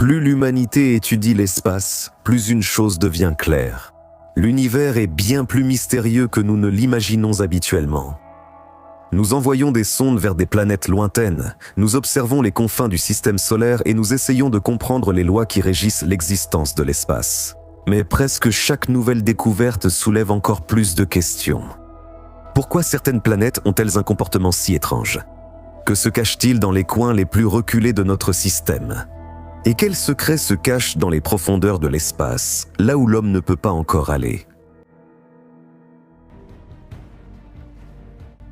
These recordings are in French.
Plus l'humanité étudie l'espace, plus une chose devient claire. L'univers est bien plus mystérieux que nous ne l'imaginons habituellement. Nous envoyons des sondes vers des planètes lointaines, nous observons les confins du système solaire et nous essayons de comprendre les lois qui régissent l'existence de l'espace. Mais presque chaque nouvelle découverte soulève encore plus de questions. Pourquoi certaines planètes ont-elles un comportement si étrange? Que se cache-t-il dans les coins les plus reculés de notre système? Et quels secrets se cachent dans les profondeurs de l'espace, là où l'homme ne peut pas encore aller?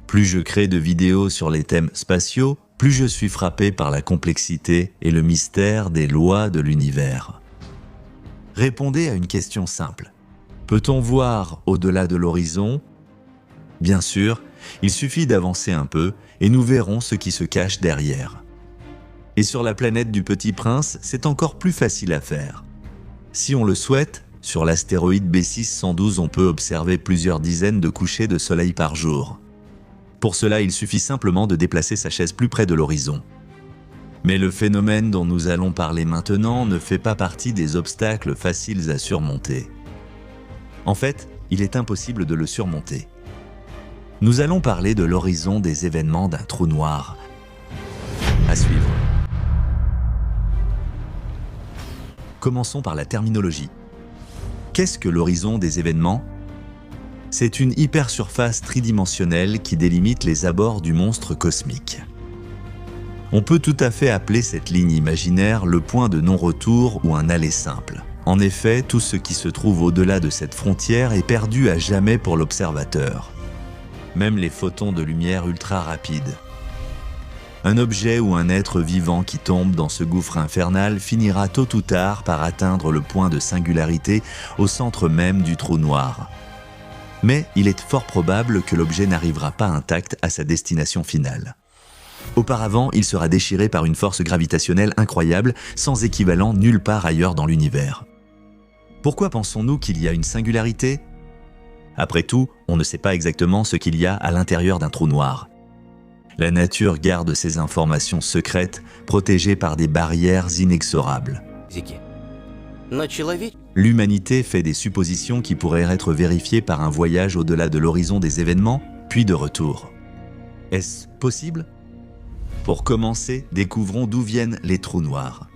Plus je crée de vidéos sur les thèmes spatiaux, plus je suis frappé par la complexité et le mystère des lois de l'univers. Répondez à une question simple. Peut-on voir au-delà de l'horizon? Bien sûr, il suffit d'avancer un peu et nous verrons ce qui se cache derrière. Et sur la planète du Petit Prince, c'est encore plus facile à faire. Si on le souhaite, sur l'astéroïde B612, on peut observer plusieurs dizaines de couchers de soleil par jour. Pour cela, il suffit simplement de déplacer sa chaise plus près de l'horizon. Mais le phénomène dont nous allons parler maintenant ne fait pas partie des obstacles faciles à surmonter. En fait, il est impossible de le surmonter. Nous allons parler de l'horizon des événements d'un trou noir. À suivre. Commençons par la terminologie. Qu'est-ce que l'horizon des événements? C'est une hypersurface tridimensionnelle qui délimite les abords du monstre cosmique. On peut tout à fait appeler cette ligne imaginaire le point de non-retour ou un aller simple. En effet, tout ce qui se trouve au-delà de cette frontière est perdu à jamais pour l'observateur. Même les photons de lumière ultra rapides. Un objet ou un être vivant qui tombe dans ce gouffre infernal finira tôt ou tard par atteindre le point de singularité au centre même du trou noir. Mais il est fort probable que l'objet n'arrivera pas intact à sa destination finale. Auparavant, il sera déchiré par une force gravitationnelle incroyable, sans équivalent nulle part ailleurs dans l'univers. Pourquoi pensons-nous qu'il y a une singularité? Après tout, on ne sait pas exactement ce qu'il y a à l'intérieur d'un trou noir. La nature garde ces informations secrètes, protégées par des barrières inexorables. L'humanité fait des suppositions qui pourraient être vérifiées par un voyage au-delà de l'horizon des événements, puis de retour. Est-ce possible? Pour commencer, découvrons d'où viennent les trous noirs.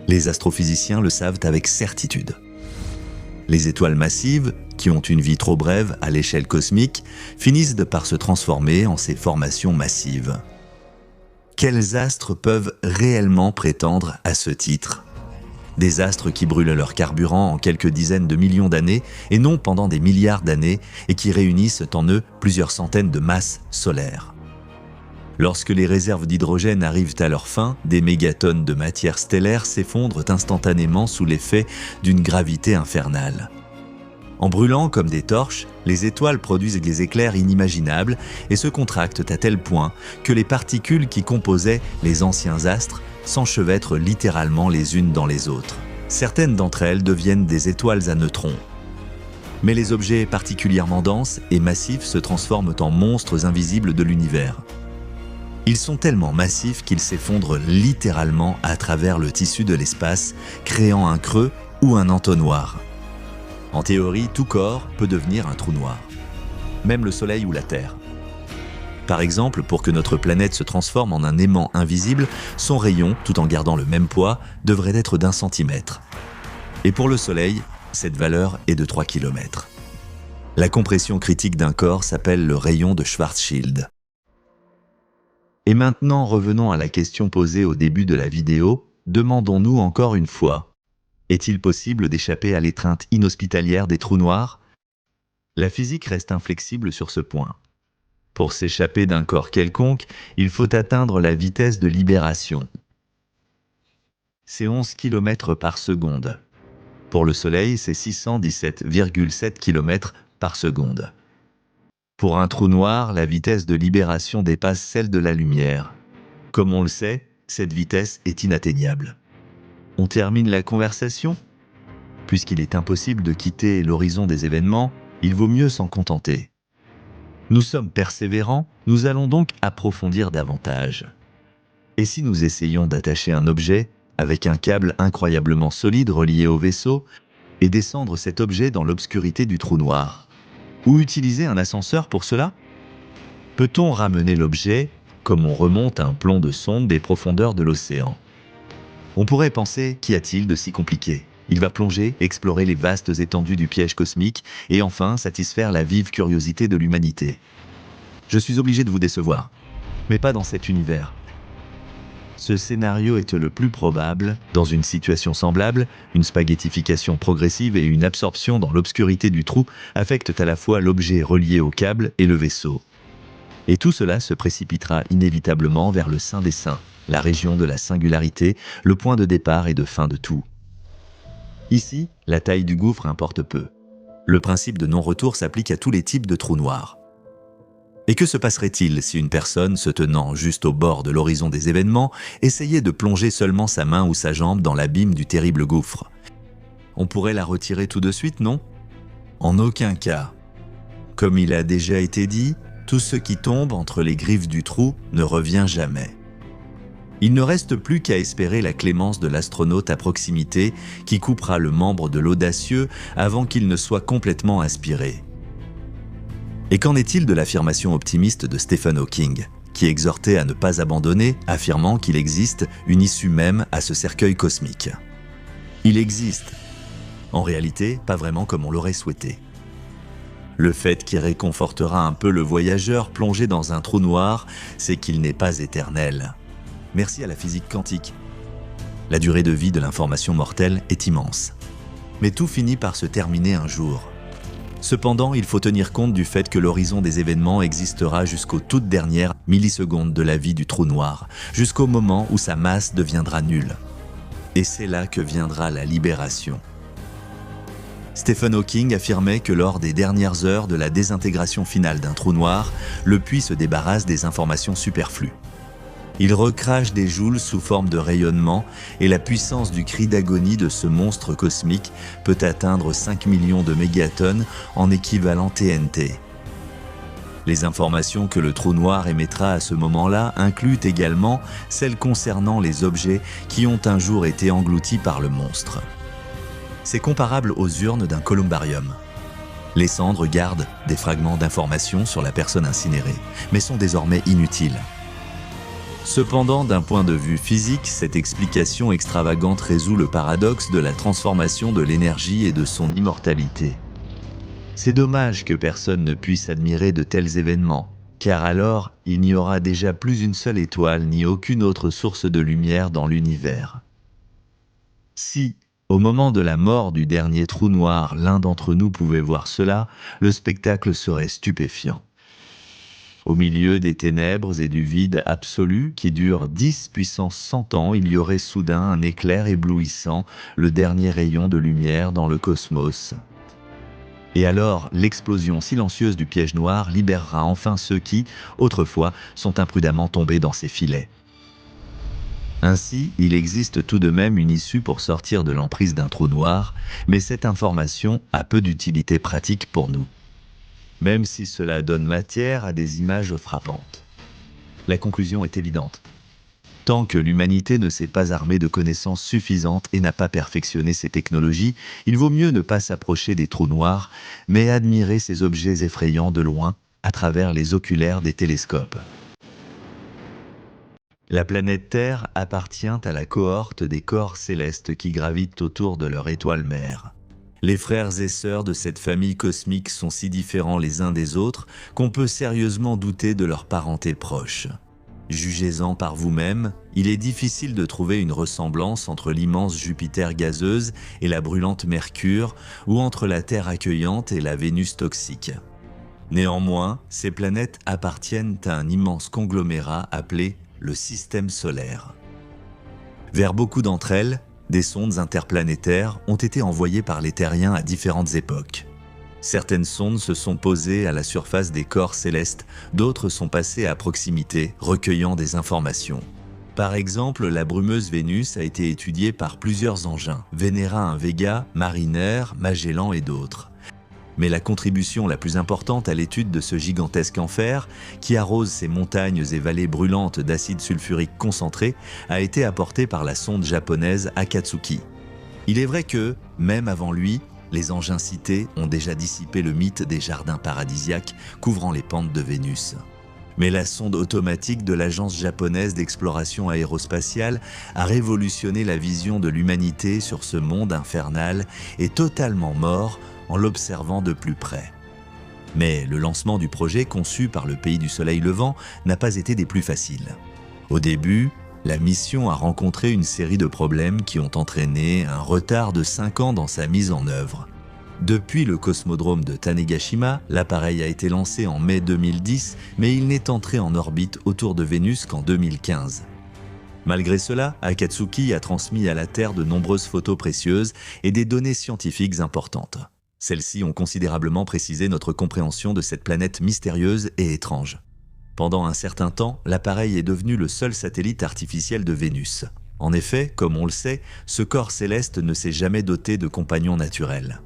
Les astrophysiciens le savent avec certitude. Les étoiles massives, qui ont une vie trop brève à l'échelle cosmique, finissent par se transformer en ces formations massives. Quels astres peuvent réellement prétendre à ce titre? Des astres qui brûlent leur carburant en quelques dizaines de millions d'années et non pendant des milliards d'années et qui réunissent en eux plusieurs centaines de masses solaires. Lorsque les réserves d'hydrogène arrivent à leur fin, des mégatonnes de matière stellaire s'effondrent instantanément sous l'effet d'une gravité infernale. En brûlant comme des torches, les étoiles produisent des éclairs inimaginables et se contractent à tel point que les particules qui composaient les anciens astres s'enchevêtrent littéralement les unes dans les autres. Certaines d'entre elles deviennent des étoiles à neutrons. Mais les objets particulièrement denses et massifs se transforment en monstres invisibles de l'univers. Ils sont tellement massifs qu'ils s'effondrent littéralement à travers le tissu de l'espace, créant un creux ou un entonnoir. En théorie, tout corps peut devenir un trou noir, même le Soleil ou la Terre. Par exemple, pour que notre planète se transforme en un aimant invisible, son rayon, tout en gardant le même poids, devrait être d'1 centimètre. Et pour le Soleil, cette valeur est de 3 km. La compression critique d'un corps s'appelle le rayon de Schwarzschild. Et maintenant, revenons à la question posée au début de la vidéo. Demandons-nous encore une fois, est-il possible d'échapper à l'étreinte inhospitalière des trous noirs? La physique reste inflexible sur ce point. Pour s'échapper d'un corps quelconque, il faut atteindre la vitesse de libération. C'est 11 km par seconde. Pour le Soleil, c'est 617,7 km par seconde. Pour un trou noir, la vitesse de libération dépasse celle de la lumière. Comme on le sait, cette vitesse est inatteignable. On termine la conversation? Puisqu'il est impossible de quitter l'horizon des événements, il vaut mieux s'en contenter. Nous sommes persévérants, nous allons donc approfondir davantage. Et si nous essayons d'attacher un objet avec un câble incroyablement solide relié au vaisseau et descendre cet objet dans l'obscurité du trou noir? Ou utiliser un ascenseur pour cela? Peut-on ramener l'objet comme on remonte un plomb de sonde des profondeurs de l'océan? On pourrait penser, qu'y a-t-il de si compliqué? Il va plonger, explorer les vastes étendues du piège cosmique et enfin satisfaire la vive curiosité de l'humanité. Je suis obligé de vous décevoir, mais pas dans cet univers. Ce scénario est le plus probable. Dans une situation semblable, une spaghettification progressive et une absorption dans l'obscurité du trou affectent à la fois l'objet relié au câble et le vaisseau. Et tout cela se précipitera inévitablement vers le sein des saints, la région de la singularité, le point de départ et de fin de tout. Ici, la taille du gouffre importe peu. Le principe de non-retour s'applique à tous les types de trous noirs. Et que se passerait-il si une personne, se tenant juste au bord de l'horizon des événements, essayait de plonger seulement sa main ou sa jambe dans l'abîme du terrible gouffre? On pourrait la retirer tout de suite, non? En aucun cas. Comme il a déjà été dit, tout ce qui tombe entre les griffes du trou ne revient jamais. Il ne reste plus qu'à espérer la clémence de l'astronaute à proximité qui coupera le membre de l'audacieux avant qu'il ne soit complètement aspiré. Et qu'en est-il de l'affirmation optimiste de Stephen Hawking, qui exhortait à ne pas abandonner, affirmant qu'il existe une issue même à ce cercueil cosmique? Il existe. En réalité, pas vraiment comme on l'aurait souhaité. Le fait qui réconfortera un peu le voyageur plongé dans un trou noir, c'est qu'il n'est pas éternel. Merci à la physique quantique. La durée de vie de l'information mortelle est immense. Mais tout finit par se terminer un jour. Cependant, il faut tenir compte du fait que l'horizon des événements existera jusqu'aux toutes dernières millisecondes de la vie du trou noir, jusqu'au moment où sa masse deviendra nulle. Et c'est là que viendra la libération. Stephen Hawking affirmait que lors des dernières heures de la désintégration finale d'un trou noir, le puits se débarrasse des informations superflues. Il recrache des joules sous forme de rayonnement et la puissance du cri d'agonie de ce monstre cosmique peut atteindre 5 millions de mégatonnes en équivalent TNT. Les informations que le trou noir émettra à ce moment-là incluent également celles concernant les objets qui ont un jour été engloutis par le monstre. C'est comparable aux urnes d'un columbarium. Les cendres gardent des fragments d'informations sur la personne incinérée, mais sont désormais inutiles. Cependant, d'un point de vue physique, cette explication extravagante résout le paradoxe de la transformation de l'énergie et de son immortalité. C'est dommage que personne ne puisse admirer de tels événements, car alors il n'y aura déjà plus une seule étoile ni aucune autre source de lumière dans l'univers. Si, au moment de la mort du dernier trou noir, l'un d'entre nous pouvait voir cela, le spectacle serait stupéfiant. Au milieu des ténèbres et du vide absolu qui dure 10 puissance 100 ans, il y aurait soudain un éclair éblouissant, le dernier rayon de lumière dans le cosmos. Et alors, l'explosion silencieuse du piège noir libérera enfin ceux qui, autrefois, sont imprudemment tombés dans ses filets. Ainsi, il existe tout de même une issue pour sortir de l'emprise d'un trou noir, mais cette information a peu d'utilité pratique pour nous. Même si cela donne matière à des images frappantes. La conclusion est évidente. Tant que l'humanité ne s'est pas armée de connaissances suffisantes et n'a pas perfectionné ses technologies, il vaut mieux ne pas s'approcher des trous noirs, mais admirer ces objets effrayants de loin, à travers les oculaires des télescopes. La planète Terre appartient à la cohorte des corps célestes qui gravitent autour de leur étoile mère. Les frères et sœurs de cette famille cosmique sont si différents les uns des autres qu'on peut sérieusement douter de leur parenté proche. Jugez-en par vous-même, il est difficile de trouver une ressemblance entre l'immense Jupiter gazeuse et la brûlante Mercure, ou entre la Terre accueillante et la Vénus toxique. Néanmoins, ces planètes appartiennent à un immense conglomérat appelé le système solaire. Vers beaucoup d'entre elles, des sondes interplanétaires ont été envoyées par les terriens à différentes époques. Certaines sondes se sont posées à la surface des corps célestes, d'autres sont passées à proximité, recueillant des informations. Par exemple, la brumeuse Vénus a été étudiée par plusieurs engins, Venera 1 Vega, Mariner, Magellan et d'autres. Mais la contribution la plus importante à l'étude de ce gigantesque enfer, qui arrose ces montagnes et vallées brûlantes d'acide sulfurique concentré, a été apportée par la sonde japonaise Akatsuki. Il est vrai que, même avant lui, les engins cités ont déjà dissipé le mythe des jardins paradisiaques couvrant les pentes de Vénus. Mais la sonde automatique de l'agence japonaise d'exploration aérospatiale a révolutionné la vision de l'humanité sur ce monde infernal et totalement mort en l'observant de plus près. Mais le lancement du projet conçu par le pays du soleil levant n'a pas été des plus faciles. Au début, la mission a rencontré une série de problèmes qui ont entraîné un retard de 5 ans dans sa mise en œuvre. Depuis le cosmodrome de Tanegashima, l'appareil a été lancé en mai 2010, mais il n'est entré en orbite autour de Vénus qu'en 2015. Malgré cela, Akatsuki a transmis à la Terre de nombreuses photos précieuses et des données scientifiques importantes. Celles-ci ont considérablement précisé notre compréhension de cette planète mystérieuse et étrange. Pendant un certain temps, l'appareil est devenu le seul satellite artificiel de Vénus. En effet, comme on le sait, ce corps céleste ne s'est jamais doté de compagnons naturels.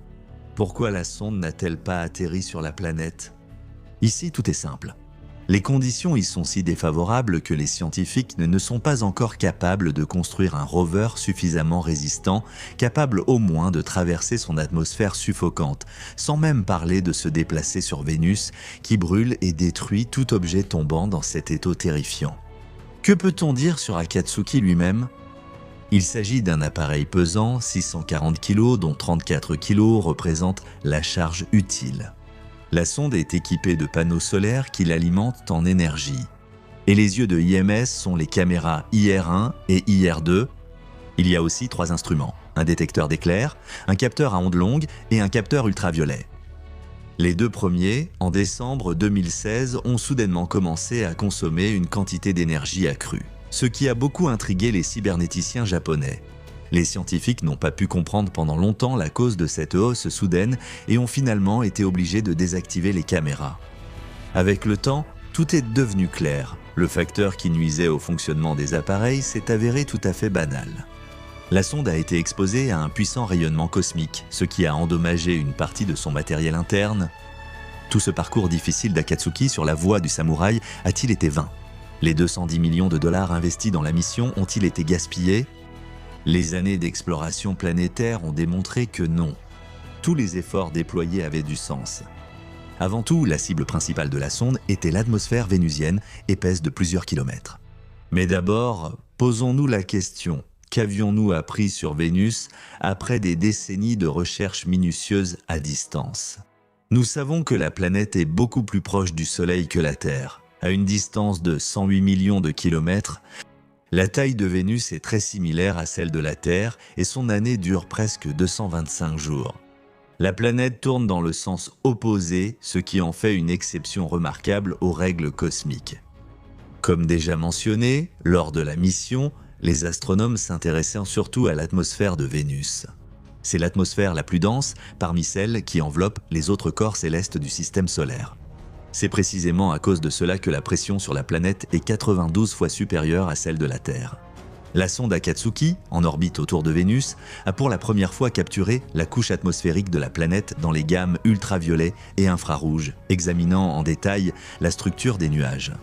Pourquoi la sonde n'a-t-elle pas atterri sur la planète? Ici, tout est simple. Les conditions y sont si défavorables que les scientifiques ne sont pas encore capables de construire un rover suffisamment résistant, capable au moins de traverser son atmosphère suffocante, sans même parler de se déplacer sur Vénus, qui brûle et détruit tout objet tombant dans cet étau terrifiant. Que peut-on dire sur Akatsuki lui-même? Il s'agit d'un appareil pesant, 640 kg, dont 34 kg représentent la charge utile. La sonde est équipée de panneaux solaires qui l'alimentent en énergie. Et les yeux de IMS sont les caméras IR1 et IR2. Il y a aussi 3 instruments, un détecteur d'éclairs, un capteur à ondes longues et un capteur ultraviolet. Les 2 premiers, en décembre 2016, ont soudainement commencé à consommer une quantité d'énergie accrue, ce qui a beaucoup intrigué les cybernéticiens japonais. Les scientifiques n'ont pas pu comprendre pendant longtemps la cause de cette hausse soudaine et ont finalement été obligés de désactiver les caméras. Avec le temps, tout est devenu clair. Le facteur qui nuisait au fonctionnement des appareils s'est avéré tout à fait banal. La sonde a été exposée à un puissant rayonnement cosmique, ce qui a endommagé une partie de son matériel interne. Tout ce parcours difficile d'Akatsuki sur la voie du samouraï a-t-il été vain? Les 210 millions de dollars investis dans la mission ont-ils été gaspillés? Les années d'exploration planétaire ont démontré que non. Tous les efforts déployés avaient du sens. Avant tout, la cible principale de la sonde était l'atmosphère vénusienne, épaisse de plusieurs kilomètres. Mais d'abord, posons-nous la question, qu'avions-nous appris sur Vénus après des décennies de recherches minutieuses à distance? Nous savons que la planète est beaucoup plus proche du Soleil que la Terre. À une distance de 108 millions de kilomètres, la taille de Vénus est très similaire à celle de la Terre et son année dure presque 225 jours. La planète tourne dans le sens opposé, ce qui en fait une exception remarquable aux règles cosmiques. Comme déjà mentionné, lors de la mission, les astronomes s'intéressaient surtout à l'atmosphère de Vénus. C'est l'atmosphère la plus dense parmi celles qui enveloppent les autres corps célestes du système solaire. C'est précisément à cause de cela que la pression sur la planète est 92 fois supérieure à celle de la Terre. La sonde Akatsuki, en orbite autour de Vénus, a pour la première fois capturé la couche atmosphérique de la planète dans les gammes ultraviolet et infrarouge, examinant en détail la structure des nuages.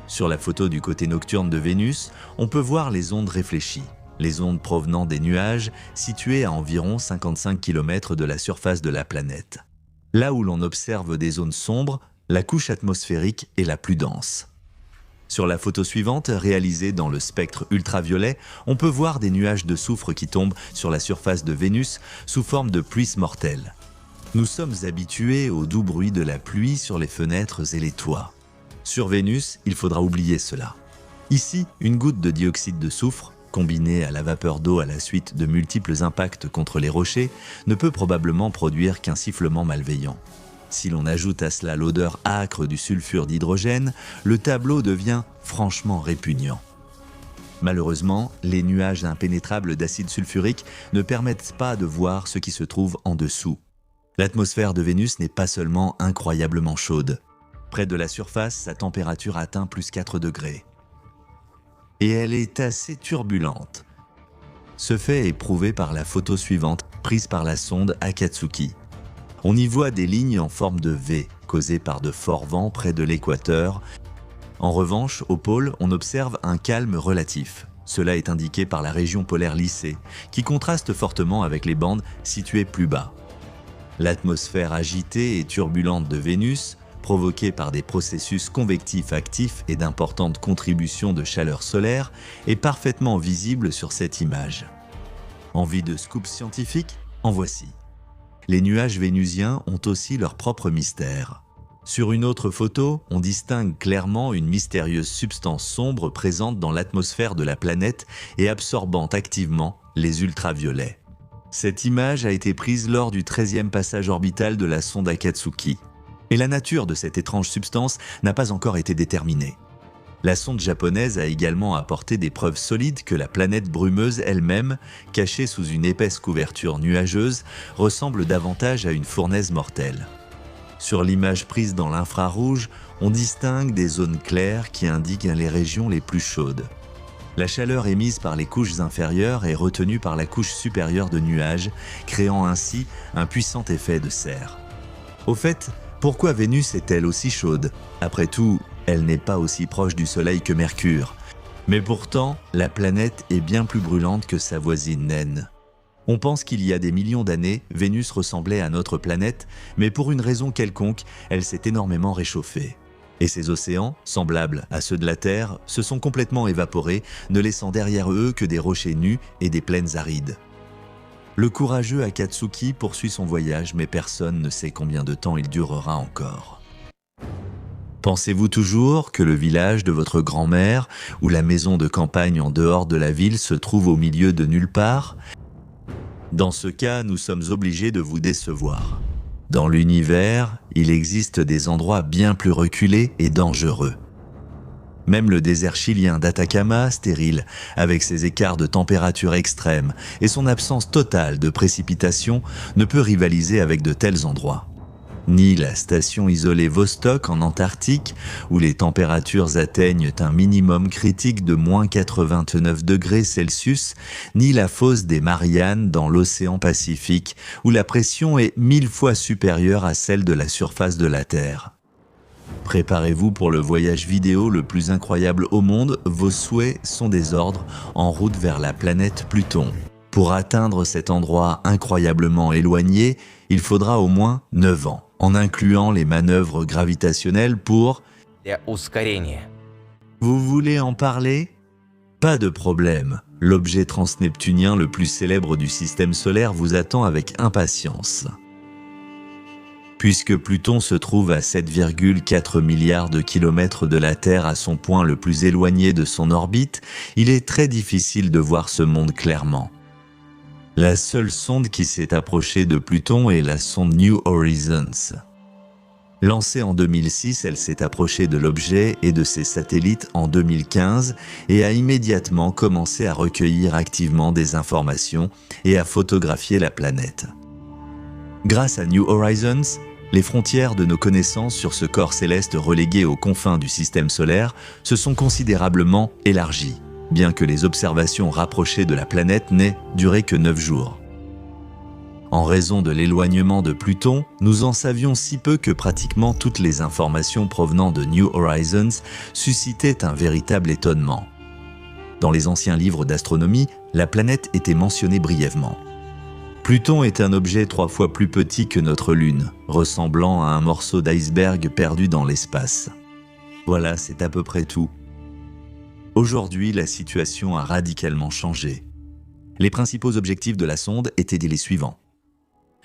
Sur la photo du côté nocturne de Vénus, on peut voir les ondes réfléchies, les ondes provenant des nuages situés à environ 55 km de la surface de la planète. Là où l'on observe des zones sombres, la couche atmosphérique est la plus dense. Sur la photo suivante, réalisée dans le spectre ultraviolet, on peut voir des nuages de soufre qui tombent sur la surface de Vénus sous forme de pluie mortelle. Nous sommes habitués au doux bruit de la pluie sur les fenêtres et les toits. Sur Vénus, il faudra oublier cela. Ici, une goutte de dioxyde de soufre, combinée à la vapeur d'eau à la suite de multiples impacts contre les rochers, ne peut probablement produire qu'un sifflement malveillant. Si l'on ajoute à cela l'odeur âcre du sulfure d'hydrogène, le tableau devient franchement répugnant. Malheureusement, les nuages impénétrables d'acide sulfurique ne permettent pas de voir ce qui se trouve en dessous. L'atmosphère de Vénus n'est pas seulement incroyablement chaude. Près de la surface, sa température atteint plus 4 degrés. Et elle est assez turbulente. Ce fait est prouvé par la photo suivante, prise par la sonde Akatsuki. On y voit des lignes en forme de V, causées par de forts vents près de l'équateur. En revanche, au pôle, on observe un calme relatif. Cela est indiqué par la région polaire lissée, qui contraste fortement avec les bandes situées plus bas. L'atmosphère agitée et turbulente de Vénus, provoquée par des processus convectifs actifs et d'importantes contributions de chaleur solaire, est parfaitement visible sur cette image. Envie de scoop scientifique? En voici. Les nuages vénusiens ont aussi leur propre mystère. Sur une autre photo, on distingue clairement une mystérieuse substance sombre présente dans l'atmosphère de la planète et absorbant activement les ultraviolets. Cette image a été prise lors du 13e passage orbital de la sonde Akatsuki. Et la nature de cette étrange substance n'a pas encore été déterminée. La sonde japonaise a également apporté des preuves solides que la planète brumeuse elle-même, cachée sous une épaisse couverture nuageuse, ressemble davantage à une fournaise mortelle. Sur l'image prise dans l'infrarouge, on distingue des zones claires qui indiquent les régions les plus chaudes. La chaleur émise par les couches inférieures est retenue par la couche supérieure de nuages, créant ainsi un puissant effet de serre. Au fait, pourquoi Vénus est-elle aussi chaude? Après tout, elle n'est pas aussi proche du Soleil que Mercure. Mais pourtant, la planète est bien plus brûlante que sa voisine naine. On pense qu'il y a des millions d'années, Vénus ressemblait à notre planète, mais pour une raison quelconque, elle s'est énormément réchauffée. Et ses océans, semblables à ceux de la Terre, se sont complètement évaporés, ne laissant derrière eux que des rochers nus et des plaines arides. Le courageux Akatsuki poursuit son voyage, mais personne ne sait combien de temps il durera encore. Pensez-vous toujours que le village de votre grand-mère ou la maison de campagne en dehors de la ville se trouve au milieu de nulle part? Dans ce cas, nous sommes obligés de vous décevoir. Dans l'univers, il existe des endroits bien plus reculés et dangereux. Même le désert chilien d'Atacama, stérile, avec ses écarts de température extrêmes et son absence totale de précipitations, ne peut rivaliser avec de tels endroits. Ni la station isolée Vostok en Antarctique, où les températures atteignent un minimum critique de -89 degrés Celsius, ni la fosse des Mariannes dans l'océan Pacifique, où la pression est 1000 fois supérieure à celle de la surface de la Terre. Préparez-vous pour le voyage vidéo le plus incroyable au monde, vos souhaits sont des ordres en route vers la planète Pluton. Pour atteindre cet endroit incroyablement éloigné, il faudra au moins 9 ans, en incluant les manœuvres gravitationnelles pour... Vous voulez en parler? Pas de problème. L'objet transneptunien le plus célèbre du système solaire vous attend avec impatience. Puisque Pluton se trouve à 7,4 milliards de kilomètres de la Terre à son point le plus éloigné de son orbite, il est très difficile de voir ce monde clairement. La seule sonde qui s'est approchée de Pluton est la sonde New Horizons. Lancée en 2006, elle s'est approchée de l'objet et de ses satellites en 2015 et a immédiatement commencé à recueillir activement des informations et à photographier la planète. Grâce à New Horizons, les frontières de nos connaissances sur ce corps céleste relégué aux confins du système solaire se sont considérablement élargies, bien que les observations rapprochées de la planète n'aient duré que 9 jours. En raison de l'éloignement de Pluton, nous en savions si peu que pratiquement toutes les informations provenant de New Horizons suscitaient un véritable étonnement. Dans les anciens livres d'astronomie, la planète était mentionnée brièvement. Pluton est un objet 3 fois plus petit que notre Lune, ressemblant à un morceau d'iceberg perdu dans l'espace. Voilà, c'est à peu près tout. Aujourd'hui, la situation a radicalement changé. Les principaux objectifs de la sonde étaient les suivants.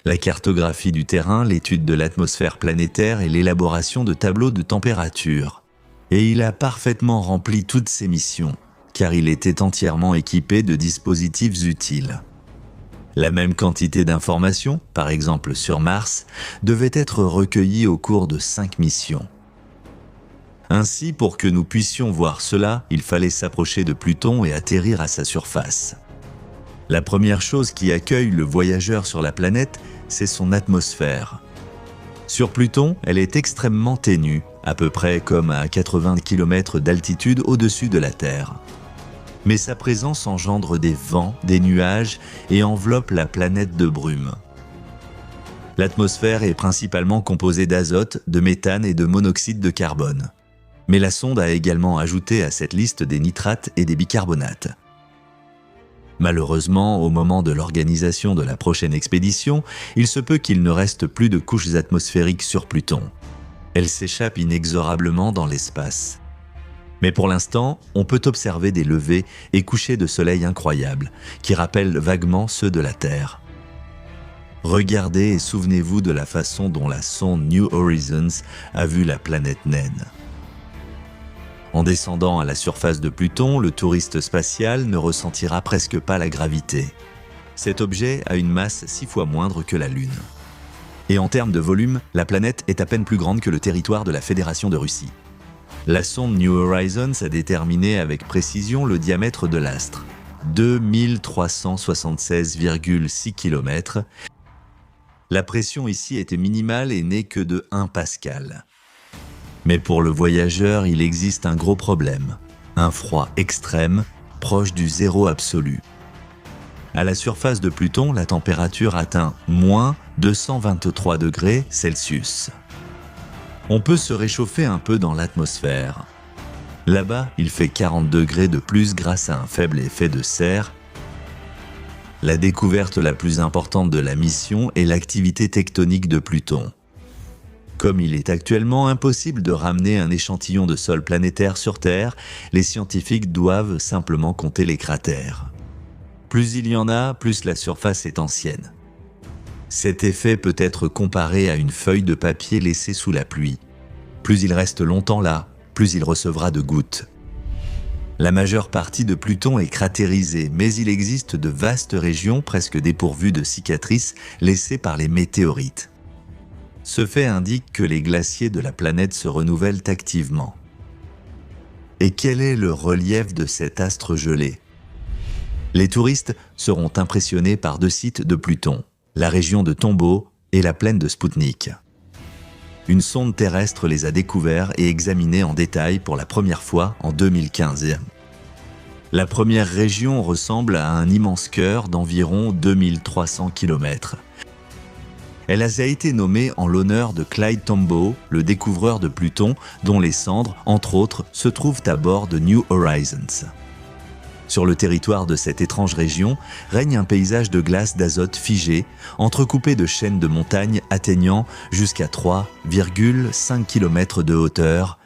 La cartographie du terrain, l'étude de l'atmosphère planétaire et l'élaboration de tableaux de température. Et il a parfaitement rempli toutes ses missions, car il était entièrement équipé de dispositifs utiles. La même quantité d'informations, par exemple sur Mars, devait être recueillie au cours de 5 missions. Ainsi, pour que nous puissions voir cela, il fallait s'approcher de Pluton et atterrir à sa surface. La première chose qui accueille le voyageur sur la planète, c'est son atmosphère. Sur Pluton, elle est extrêmement ténue, à peu près comme à 80 km d'altitude au-dessus de la Terre. Mais sa présence engendre des vents, des nuages et enveloppe la planète de brume. L'atmosphère est principalement composée d'azote, de méthane et de monoxyde de carbone. Mais la sonde a également ajouté à cette liste des nitrates et des bicarbonates. Malheureusement, au moment de l'organisation de la prochaine expédition, il se peut qu'il ne reste plus de couches atmosphériques sur Pluton. Elles s'échappent inexorablement dans l'espace. Mais pour l'instant, on peut observer des levées et couchers de soleil incroyables, qui rappellent vaguement ceux de la Terre. Regardez et souvenez-vous de la façon dont la sonde New Horizons a vu la planète naine. En descendant à la surface de Pluton, le touriste spatial ne ressentira presque pas la gravité. Cet objet a une masse 6 fois moindre que la Lune. Et en termes de volume, la planète est à peine plus grande que le territoire de la Fédération de Russie. La sonde New Horizons a déterminé avec précision le diamètre de l'astre, 2376,6 km. La pression ici était minimale et n'est que de 1 pascal. Mais pour le voyageur, il existe un gros problème, un froid extrême, proche du zéro absolu. À la surface de Pluton, la température atteint moins 223 degrés Celsius. On peut se réchauffer un peu dans l'atmosphère. Là-bas, il fait 40 degrés de plus grâce à un faible effet de serre. La découverte la plus importante de la mission est l'activité tectonique de Pluton. Comme il est actuellement impossible de ramener un échantillon de sol planétaire sur Terre, les scientifiques doivent simplement compter les cratères. Plus il y en a, plus la surface est ancienne. Cet effet peut être comparé à une feuille de papier laissée sous la pluie. Plus il reste longtemps là, plus il recevra de gouttes. La majeure partie de Pluton est cratérisée, mais il existe de vastes régions presque dépourvues de cicatrices laissées par les météorites. Ce fait indique que les glaciers de la planète se renouvellent activement. Et quel est le relief de cet astre gelé ? Les touristes seront impressionnés par 2 sites de Pluton, la région de Tombaugh et la plaine de Spoutnik. Une sonde terrestre les a découverts et examinés en détail pour la première fois en 2015. La première région ressemble à un immense cœur d'environ 2300 km. Elle a été nommée en l'honneur de Clyde Tombaugh, le découvreur de Pluton, dont les cendres, entre autres, se trouvent à bord de New Horizons. Sur le territoire de cette étrange région règne un paysage de glace d'azote figé, entrecoupé de chaînes de montagnes atteignant jusqu'à 3,5 km de hauteur.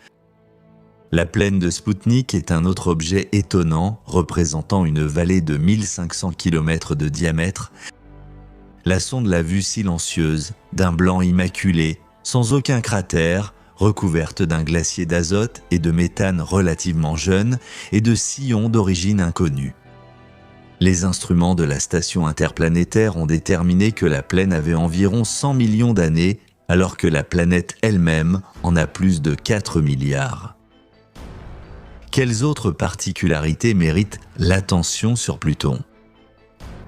La plaine de Spoutnik est un autre objet étonnant, représentant une vallée de 1500 km de diamètre. La sonde l'a vue silencieuse, d'un blanc immaculé, sans aucun cratère, recouverte d'un glacier d'azote et de méthane relativement jeune et de sillons d'origine inconnue. Les instruments de la station interplanétaire ont déterminé que la plaine avait environ 100 millions d'années, alors que la planète elle-même en a plus de 4 milliards. Quelles autres particularités méritent l'attention sur Pluton ?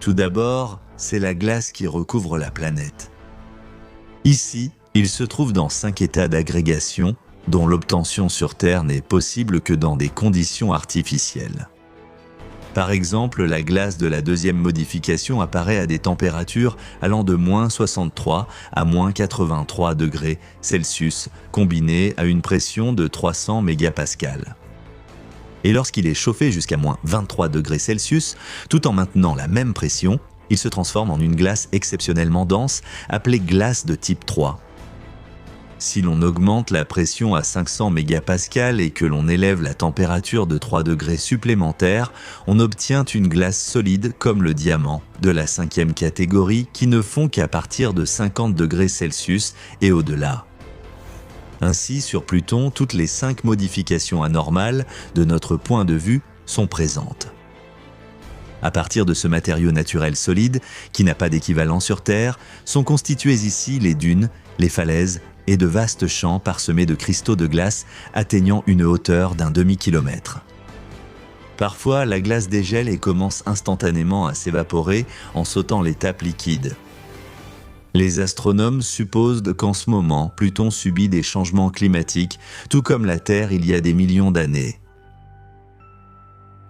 Tout d'abord, c'est la glace qui recouvre la planète. Ici, il se trouve dans 5 états d'agrégation, dont l'obtention sur Terre n'est possible que dans des conditions artificielles. Par exemple, la glace de la deuxième modification apparaît à des températures allant de moins 63 à moins 83 degrés Celsius, combinées à une pression de 300 mégapascales. Et lorsqu'il est chauffé jusqu'à moins 23 degrés Celsius, tout en maintenant la même pression, il se transforme en une glace exceptionnellement dense, appelée glace de type 3. Si l'on augmente la pression à 500 mégapascales et que l'on élève la température de 3 degrés supplémentaires, on obtient une glace solide comme le diamant, de la 5e catégorie, qui ne fond qu'à partir de 50 degrés Celsius et au-delà. Ainsi, sur Pluton, toutes les 5 modifications anormales, de notre point de vue, sont présentes. À partir de ce matériau naturel solide, qui n'a pas d'équivalent sur Terre, sont constituées ici les dunes, les falaises et de vastes champs parsemés de cristaux de glace atteignant une hauteur d'un demi-kilomètre. Parfois, la glace dégèle et commence instantanément à s'évaporer en sautant l'étape liquide. Les astronomes supposent qu'en ce moment, Pluton subit des changements climatiques, tout comme la Terre il y a des millions d'années.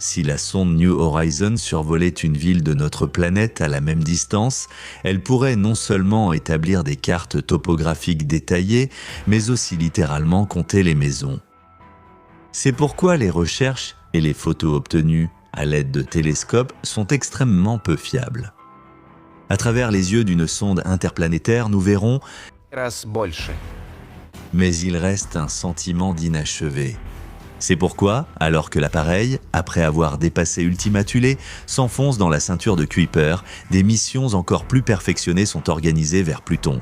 Si la sonde New Horizons survolait une ville de notre planète à la même distance, elle pourrait non seulement établir des cartes topographiques détaillées, mais aussi littéralement compter les maisons. C'est pourquoi les recherches et les photos obtenues à l'aide de télescopes sont extrêmement peu fiables. À travers les yeux d'une sonde interplanétaire, nous verrons, mais il reste un sentiment d'inachevé. C'est pourquoi, alors que l'appareil, après avoir dépassé Ultima Thule, s'enfonce dans la ceinture de Kuiper, des missions encore plus perfectionnées sont organisées vers Pluton.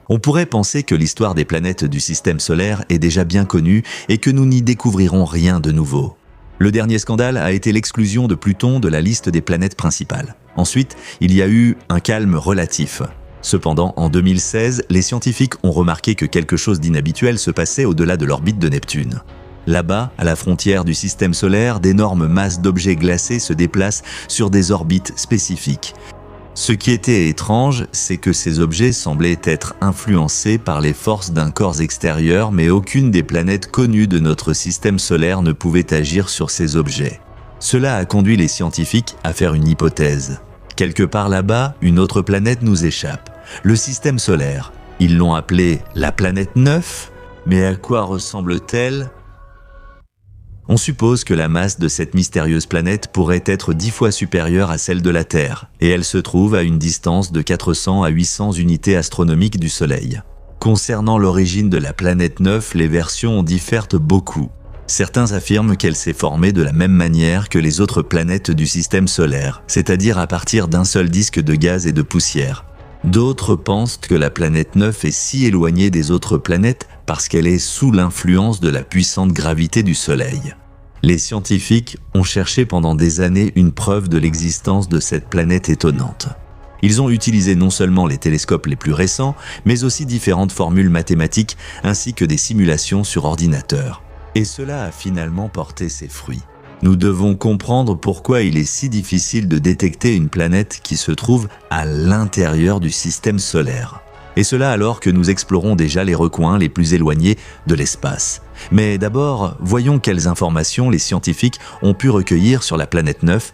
On pourrait penser que l'histoire des planètes du système solaire est déjà bien connue et que nous n'y découvrirons rien de nouveau. Le dernier scandale a été l'exclusion de Pluton de la liste des planètes principales. Ensuite, il y a eu un calme relatif. Cependant, en 2016, les scientifiques ont remarqué que quelque chose d'inhabituel se passait au-delà de l'orbite de Neptune. Là-bas, à la frontière du système solaire, d'énormes masses d'objets glacés se déplacent sur des orbites spécifiques. Ce qui était étrange, c'est que ces objets semblaient être influencés par les forces d'un corps extérieur, mais aucune des planètes connues de notre système solaire ne pouvait agir sur ces objets. Cela a conduit les scientifiques à faire une hypothèse. Quelque part là-bas, une autre planète nous échappe. Le système solaire. Ils l'ont appelée la planète 9, mais à quoi ressemble-t-elle ? On suppose que la masse de cette mystérieuse planète pourrait être 10 fois supérieure à celle de la Terre, et elle se trouve à une distance de 400 à 800 unités astronomiques du Soleil. Concernant l'origine de la planète 9, les versions diffèrent beaucoup. Certains affirment qu'elle s'est formée de la même manière que les autres planètes du système solaire, c'est-à-dire à partir d'un seul disque de gaz et de poussière. D'autres pensent que la planète 9 est si éloignée des autres planètes parce qu'elle est sous l'influence de la puissante gravité du Soleil. Les scientifiques ont cherché pendant des années une preuve de l'existence de cette planète étonnante. Ils ont utilisé non seulement les télescopes les plus récents, mais aussi différentes formules mathématiques ainsi que des simulations sur ordinateur. Et cela a finalement porté ses fruits. Nous devons comprendre pourquoi il est si difficile de détecter une planète qui se trouve à l'intérieur du système solaire. Et cela alors que nous explorons déjà les recoins les plus éloignés de l'espace. Mais d'abord, voyons quelles informations les scientifiques ont pu recueillir sur la planète 9.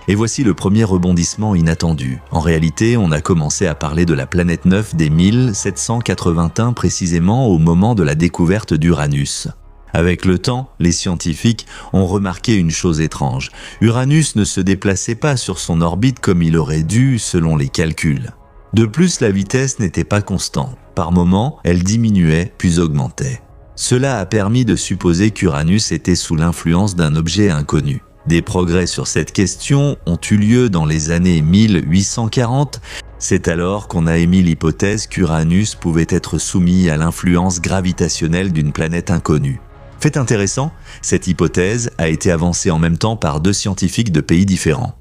Et voici le premier rebondissement inattendu. En réalité, on a commencé à parler de la planète 9 dès 1781 précisément au moment de la découverte d'Uranus. Avec le temps, les scientifiques ont remarqué une chose étrange. Uranus ne se déplaçait pas sur son orbite comme il aurait dû selon les calculs. De plus, la vitesse n'était pas constante. Par moments, elle diminuait puis augmentait. Cela a permis de supposer qu'Uranus était sous l'influence d'un objet inconnu. Des progrès sur cette question ont eu lieu dans les années 1840. C'est alors qu'on a émis l'hypothèse qu'Uranus pouvait être soumis à l'influence gravitationnelle d'une planète inconnue. Fait intéressant, cette hypothèse a été avancée en même temps par deux scientifiques de pays différents.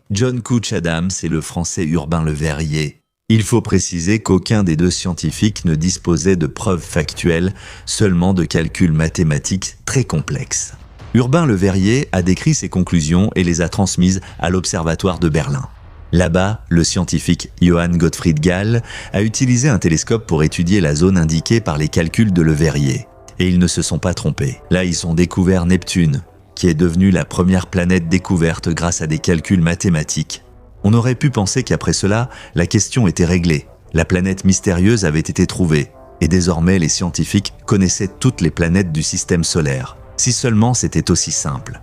John Couch Adams et le français Urbain Le Verrier. Il faut préciser qu'aucun des deux scientifiques ne disposait de preuves factuelles, seulement de calculs mathématiques très complexes. Urbain Le Verrier a décrit ses conclusions et les a transmises à l'Observatoire de Berlin. Là-bas, le scientifique Johann Gottfried Gall a utilisé un télescope pour étudier la zone indiquée par les calculs de Le Verrier. Et ils ne se sont pas trompés. Là, ils ont découvert Neptune, qui est devenue la première planète découverte grâce à des calculs mathématiques. On aurait pu penser qu'après cela, la question était réglée. La planète mystérieuse avait été trouvée, et désormais les scientifiques connaissaient toutes les planètes du système solaire. Si seulement c'était aussi simple.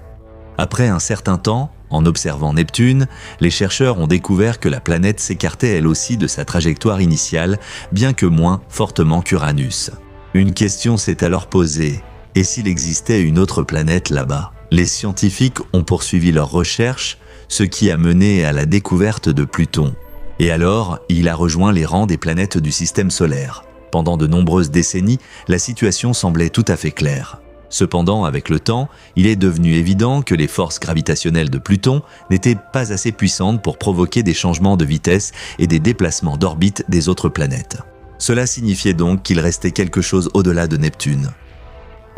Après un certain temps, en observant Neptune, les chercheurs ont découvert que la planète s'écartait elle aussi de sa trajectoire initiale, bien que moins fortement qu'Uranus. Une question s'est alors posée. Et s'il existait une autre planète là-bas ? Les scientifiques ont poursuivi leurs recherches, ce qui a mené à la découverte de Pluton. Et alors, il a rejoint les rangs des planètes du système solaire. Pendant de nombreuses décennies, la situation semblait tout à fait claire. Cependant, avec le temps, il est devenu évident que les forces gravitationnelles de Pluton n'étaient pas assez puissantes pour provoquer des changements de vitesse et des déplacements d'orbite des autres planètes. Cela signifiait donc qu'il restait quelque chose au-delà de Neptune.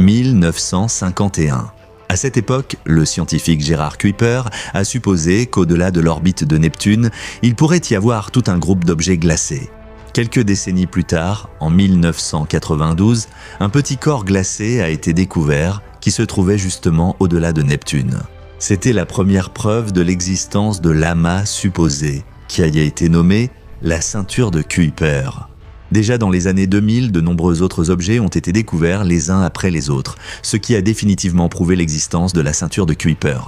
1951. À cette époque, le scientifique Gerhard Kuiper a supposé qu'au-delà de l'orbite de Neptune, il pourrait y avoir tout un groupe d'objets glacés. Quelques décennies plus tard, en 1992, un petit corps glacé a été découvert qui se trouvait justement au-delà de Neptune. C'était la première preuve de l'existence de l'amas supposé, qui a été nommé la ceinture de Kuiper. Déjà dans les années 2000, de nombreux autres objets ont été découverts les uns après les autres, ce qui a définitivement prouvé l'existence de la ceinture de Kuiper.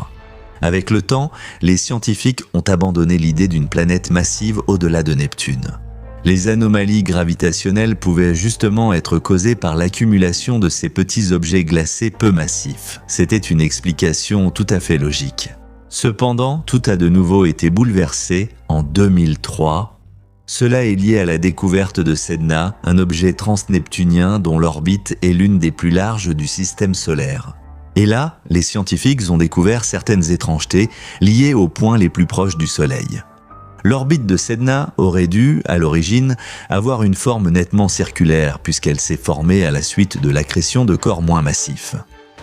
Avec le temps, les scientifiques ont abandonné l'idée d'une planète massive au-delà de Neptune. Les anomalies gravitationnelles pouvaient justement être causées par l'accumulation de ces petits objets glacés peu massifs. C'était une explication tout à fait logique. Cependant, tout a de nouveau été bouleversé en 2003. Cela est lié à la découverte de Sedna, un objet transneptunien dont l'orbite est l'une des plus larges du système solaire. Et là, les scientifiques ont découvert certaines étrangetés liées aux points les plus proches du Soleil. L'orbite de Sedna aurait dû, à l'origine, avoir une forme nettement circulaire puisqu'elle s'est formée à la suite de l'accrétion de corps moins massifs.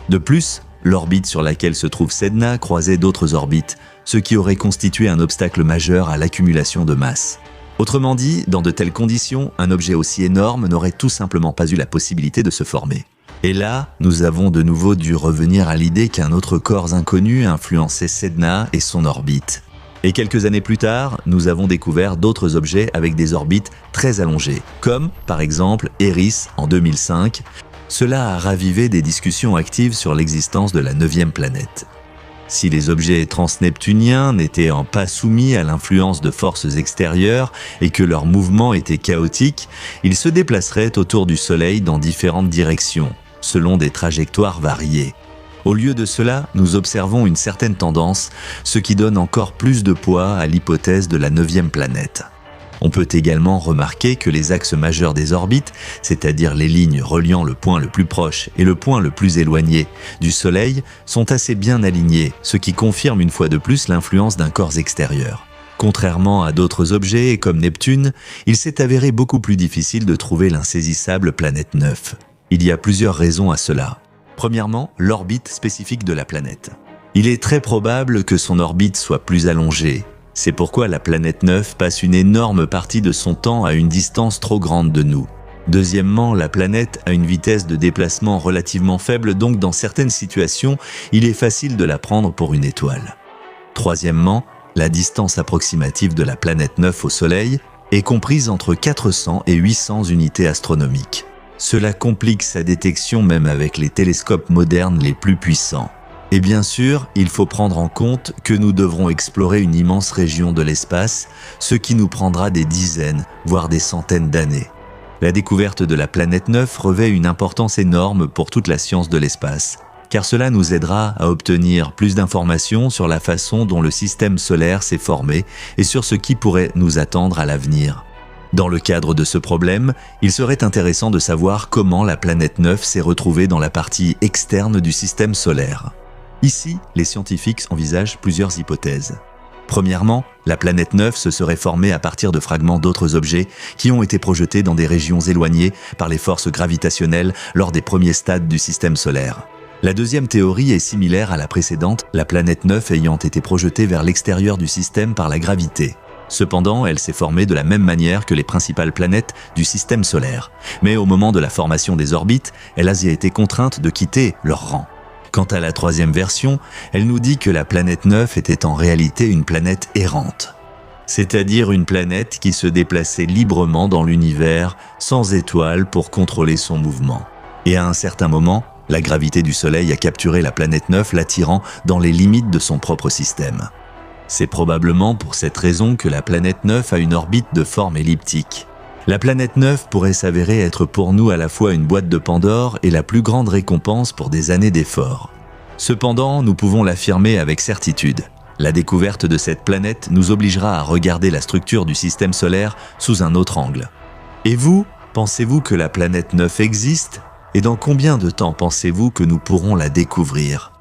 De plus, l'orbite sur laquelle se trouve Sedna croisait d'autres orbites, ce qui aurait constitué un obstacle majeur à l'accumulation de masse. Autrement dit, dans de telles conditions, un objet aussi énorme n'aurait tout simplement pas eu la possibilité de se former. Et là, nous avons de nouveau dû revenir à l'idée qu'un autre corps inconnu influençait Sedna et son orbite. Et quelques années plus tard, nous avons découvert d'autres objets avec des orbites très allongées, comme par exemple Eris en 2005. Cela a ravivé des discussions actives sur l'existence de la 9e planète. Si les objets transneptuniens n'étaient pas soumis à l'influence de forces extérieures et que leurs mouvements étaient chaotiques, ils se déplaceraient autour du Soleil dans différentes directions, selon des trajectoires variées. Au lieu de cela, nous observons une certaine tendance, ce qui donne encore plus de poids à l'hypothèse de la 9e planète. On peut également remarquer que les axes majeurs des orbites, c'est-à-dire les lignes reliant le point le plus proche et le point le plus éloigné du Soleil, sont assez bien alignés, ce qui confirme une fois de plus l'influence d'un corps extérieur. Contrairement à d'autres objets comme Neptune, il s'est avéré beaucoup plus difficile de trouver l'insaisissable planète 9. Il y a plusieurs raisons à cela. Premièrement, l'orbite spécifique de la planète. Il est très probable que son orbite soit plus allongée. C'est pourquoi la planète 9 passe une énorme partie de son temps à une distance trop grande de nous. Deuxièmement, la planète a une vitesse de déplacement relativement faible, donc dans certaines situations, il est facile de la prendre pour une étoile. Troisièmement, la distance approximative de la planète 9 au Soleil est comprise entre 400 et 800 unités astronomiques. Cela complique sa détection même avec les télescopes modernes les plus puissants. Et bien sûr, il faut prendre en compte que nous devrons explorer une immense région de l'espace, ce qui nous prendra des dizaines, voire des centaines d'années. La découverte de la planète 9 revêt une importance énorme pour toute la science de l'espace, car cela nous aidera à obtenir plus d'informations sur la façon dont le système solaire s'est formé et sur ce qui pourrait nous attendre à l'avenir. Dans le cadre de ce problème, il serait intéressant de savoir comment la planète 9 s'est retrouvée dans la partie externe du système solaire. Ici, les scientifiques envisagent plusieurs hypothèses. Premièrement, la planète 9 se serait formée à partir de fragments d'autres objets qui ont été projetés dans des régions éloignées par les forces gravitationnelles lors des premiers stades du système solaire. La deuxième théorie est similaire à la précédente, la planète 9 ayant été projetée vers l'extérieur du système par la gravité. Cependant, elle s'est formée de la même manière que les principales planètes du système solaire. Mais au moment de la formation des orbites, elle a été contrainte de quitter leur rang. Quant à la troisième version, elle nous dit que la planète 9 était en réalité une planète errante. C'est-à-dire une planète qui se déplaçait librement dans l'univers, sans étoiles pour contrôler son mouvement. Et à un certain moment, la gravité du Soleil a capturé la planète 9, l'attirant dans les limites de son propre système. C'est probablement pour cette raison que la planète 9 a une orbite de forme elliptique. La planète 9 pourrait s'avérer être pour nous à la fois une boîte de Pandore et la plus grande récompense pour des années d'efforts. Cependant, nous pouvons l'affirmer avec certitude. La découverte de cette planète nous obligera à regarder la structure du système solaire sous un autre angle. Et vous, pensez-vous que la planète 9 existe ? Et dans combien de temps pensez-vous que nous pourrons la découvrir ?